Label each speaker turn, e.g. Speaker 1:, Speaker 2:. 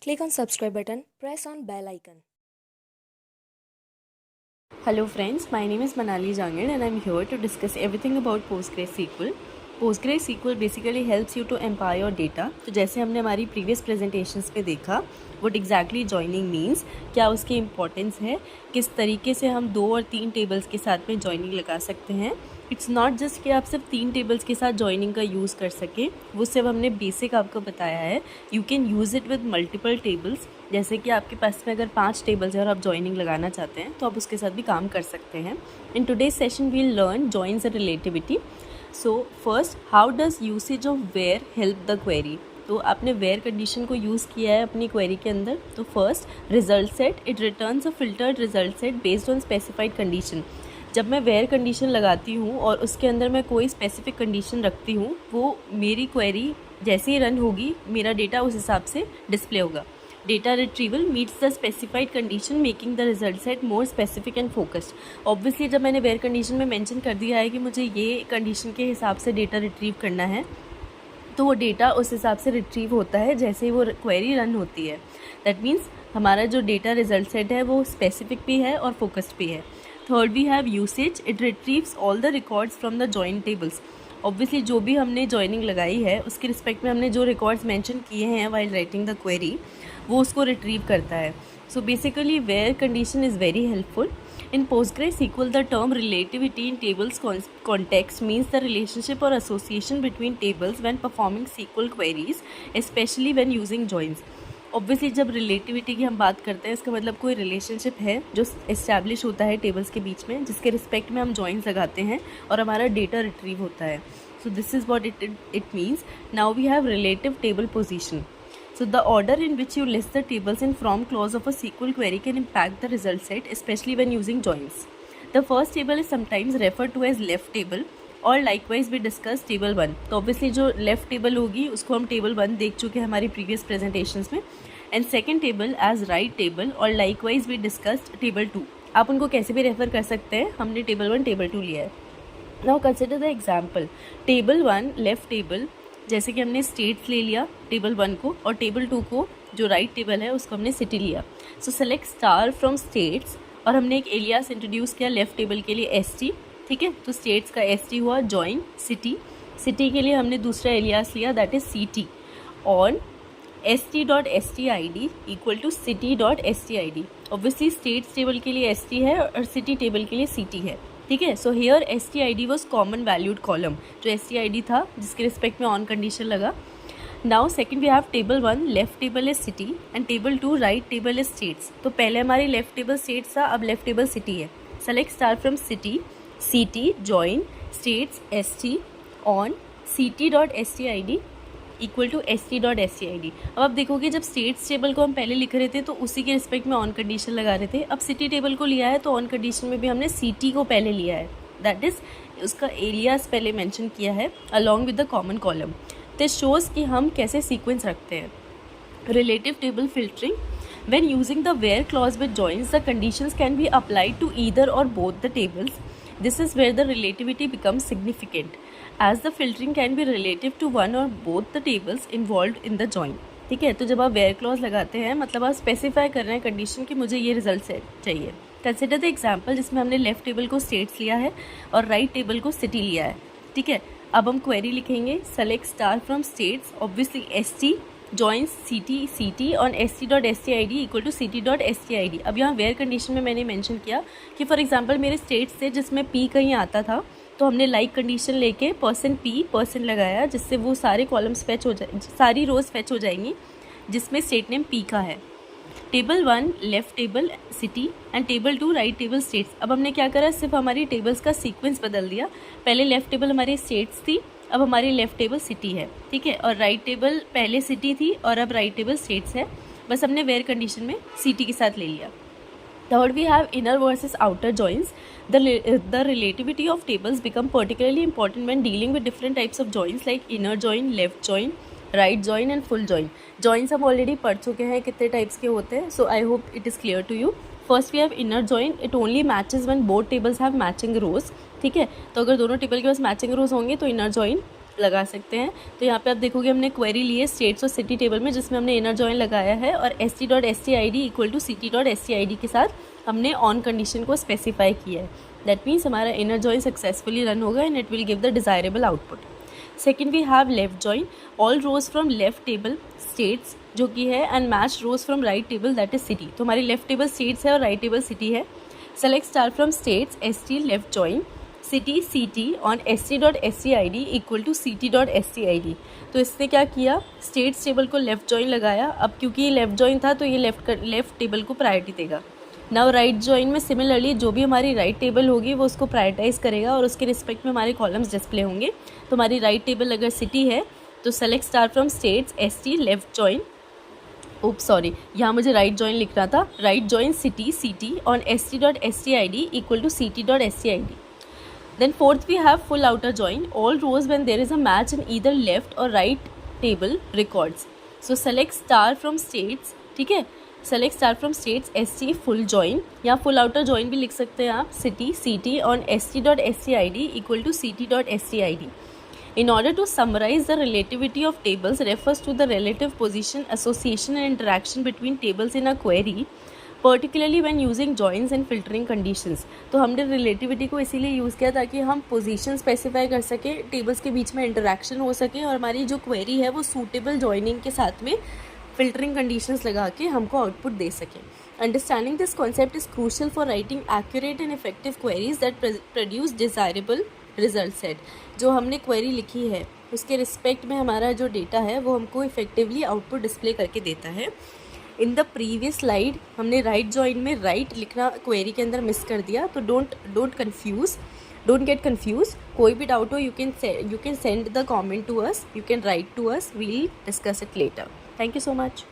Speaker 1: Click on subscribe button, press on bell icon.
Speaker 2: Hello friends, my name is Manali Jangid and I'm here to discuss everything about PostgreSQL. PostgreSQL basically helps you to empower your data. तो जैसे हमने हमारी previous presentations में देखा what exactly joining means, क्या उसकी importance है, किस तरीके से हम 2 और 3 tables के साथ में joining लगा सकते हैं. इट्स नॉट जस्ट कि आप सिर्फ 3 टेबल्स के साथ जॉइनिंग का यूज़ कर सकें, वो सिर्फ हमने बेसिक आपको बताया है. You can use it with multiple tables. जैसे कि आपके पास में अगर 5 टेबल्स है और आप जॉइनिंग लगाना चाहते हैं तो आप उसके साथ भी काम कर सकते हैं. In today's session we'll learn joins and relativity. So first, how does usage of where help the query. तो आपने वेयर कंडीशन को यूज़ किया है अपनी क्वेरी के अंदर. तो first, result set. It returns a filtered result set based on specified condition. जब मैं वेयर कंडीशन लगाती हूँ और उसके अंदर मैं कोई स्पेसिफिक कंडीशन रखती हूँ, वो मेरी क्वेरी जैसे ही रन होगी मेरा डेटा उस हिसाब से डिस्प्ले होगा. Data retrieval meets the specified condition making the result set more specific and focused. Obviously जब मैंने वेयर कंडीशन में मेंशन कर दिया है कि मुझे ये कंडीशन के हिसाब से डेटा रिट्रीव करना है, तो वो डेटा उस हिसाब से रिट्रीव होता है जैसे ही वो क्वेरी रन होती है. दैट मीन्स हमारा जो डेटा रिजल्ट सेट है वो स्पेसिफिक भी है और फोकस्ड भी है. Third, we have usage. It retrieves all the records from the join tables. Obviously जो भी हमने जॉइनिंग लगाई है उसके रिस्पेक्ट में हमने जो रिकॉर्ड्स मेंशन किए हैं वाइल राइटिंग द क्वेरी, वो उसको रिट्रीव करता है. So basically where condition is very helpful. In PostgreSQL, the term relativity in tables context means the relationship or association between tables when performing SQL queries, especially when using joins. Obviously जब relativity की हम बात करते हैं इसका मतलब कोई relationship है जो इस्टेब्लिश होता है टेबल्स के बीच में, जिसके रिस्पेक्ट में हम जॉइंस लगाते हैं और हमारा डेटा रिट्रीव होता है. So this is what it means. Now we have relative table position. So the order in which you list the tables in from clause of a SQL query can impact the result set, especially when using joins. The first table is sometimes referred to as left table, और likewise we discussed table 1. तो obviously जो left table होगी उसको हम table 1 देख चुके हैं हमारी previous presentations में. And second table as right table, और likewise we discussed table 2. आप उनको कैसे भी रेफर कर सकते हैं, हमने table 1 table 2 लिया है. Now consider the example. Table 1 left table, जैसे कि हमने स्टेट्स ले लिया टेबल 1 को, और टेबल 2 को जो राइट टेबल है उसको हमने सिटी लिया. So select star from states, और हमने एक एलियास इंट्रोड्यूस किया लेफ्ट टेबल के लिए एस टी. ठीक है, तो स्टेट्स का एस टी हुआ जॉइन सिटी. सिटी के लिए हमने दूसरा एलियास लिया that is C T on S T dot S T I D equal to city dot S T I D. Obviously states table के लिए एस टी है और सिटी टेबल के लिए सी टी है. ठीक है, so here S T I D was common valued column, जो एस टी आई डी था जिसके रिस्पेक्ट में ऑन कंडीशन लगा. Now second we have table 1 left table is city and table 2 right table is states. तो पहले हमारी left table states था, अब लेफ्ट टेबल सिटी है. Select star from city C T join states S T on C T dot S T I D equal to S T dot S T I D. अब आप देखोगे जब states table को हम पहले लिख रहे थे तो उसी के रिस्पेक्ट में ऑन कंडीशन लगा रहे थे. अब सिटी टेबल को लिया है तो ऑन कंडीशन में भी हमने सी टी को पहले लिया है, दैट इज़ उसका एलियास पहले मेंशन किया है along with the common column. This shows कि हम कैसे सीक्वेंस रखते हैं. Relative table filtering. When using the where clause with joins the conditions can be applied to either or both the tables. This is where the relativity becomes significant as the filtering can be relative to one or both the tables involved in the join. ठीक है, तो जब आप where clause लगाते हैं मतलब आप specify कर रहे हैं कंडीशन कि मुझे ये रिजल्ट सेट चाहिए. कंसिडर द एग्जाम्पल जिसमें हमने लेफ्ट टेबल को स्टेट्स लिया है और राइट टेबल को सिटी लिया है. ठीक है, अब हम क्वेरी लिखेंगे. Select star from states, obviously S T join C T on S T dot S T I D equal to C T dot S T I D. अब यहाँ वेयर कंडीशन में मैंने मेंशन किया कि for example मेरे states थे जिसमें P कहीं आता था, तो हमने लाइक कंडीशन लेके % लगाया जिससे वो सारे कॉलम्स फैच हो जाए, सारी रोज फैच हो जाएंगी जिसमें स्टेट नेम पी का है. Table 1 left table city and table 2 right table states. अब हमने क्या करा, सिर्फ हमारी टेबल्स का सीक्वेंस बदल दिया. पहले लेफ्ट टेबल हमारी स्टेट्स थी, अब हमारी लेफ्ट टेबल सिटी है. ठीक है, और राइट टेबल पहले सिटी थी और अब राइट टेबल स्टेट्स है. बस हमने वेयर कंडीशन में सिटी के साथ ले लिया. Third, we have inner versus outer joins. The relativity of tables become particularly important when dealing with different types of joins like inner join, left join, right join and full join. Joins हम already पढ़ चुके हैं कितने types के होते हैं, so I hope it is clear to you. First we have inner join. It only matches when both tables have matching rows. ठीक है, तो अगर दोनों टेबल के पास मैचिंग रोज होंगे तो इनर जॉइन लगा सकते हैं। तो यहाँ पे आप देखोगे हमने क्वेरी ली है स्टेट्स और सिटी टेबल में, जिसमें हमने इनर जॉइन लगाया है और st.stid इक्वल टू ct.stid के साथ हमने ऑन कंडीशन को स्पेसिफाई किया है। दैट मीन्स हमारा इनर जॉइन सक्सेसफुली रन होगा and it will give the desirable output. Second we have left join, all rows from left table states जो कि है and match rows from right table that is city. तो हमारी left table states है और right table city है। Select star from states st left join city ct on st.stid equal to ct.stid। तो इसने क्या किया, स्टेट्स टेबल को लेफ्ट जॉइन लगाया। अब क्योंकि ये लेफ्ट जॉइन था तो ये लेफ्ट टेबल को प्रायोरिटी देगा। नाउ राइट जॉइन में सिमिलरली जो भी हमारी राइट टेबल होगी वो उसको प्रायोरिटाइज करेगा और उसके रिस्पेक्ट में हमारे कॉलम्स डिस्प्ले होंगे। तो हमारी राइट टेबल अगर सिटी है तो select star from states st left join, sorry यहाँ मुझे राइट जॉइन लिखना था, right join city ct on st.stid equal to ct.stid। Then fourth we have full outer join, all rows when there is a match in either left or right table records. So select star from states, ठीक है, select star from states st full join या full outer join भी लिख सकते हैं आप city ct on st.stid equal to ct.stid. In order to summarize, the relativity of tables refers to the relative position, association and interaction between tables in a query, particularly when using joins and filtering conditions. तो हमने relativity को इसीलिए use किया ताकि हम position specify कर सकें, tables के बीच में इंटरेक्शन हो सके और हमारी जो क्वेरी है वो सूटेबल जॉइनिंग के साथ में फिल्टरिंग कंडीशंस लगा के हमको आउटपुट दे सकें। Understanding this concept is crucial for writing accurate and effective queries that produce desirable result set. जो हमने क्वेरी लिखी है उसके रिस्पेक्ट में हमारा जो डेटा है वो हमको इफेक्टिवली आउटपुट डिस्प्ले करके देता है। इन द प्रीवियस स्लाइड हमने राइट जॉइन में राइट लिखना क्वेरी के अंदर मिस कर दिया, तो डोंट गेट कंफ्यूज। कोई भी डाउट हो you can send the comment to us, you can write to us, we will discuss it later. Thank you so much.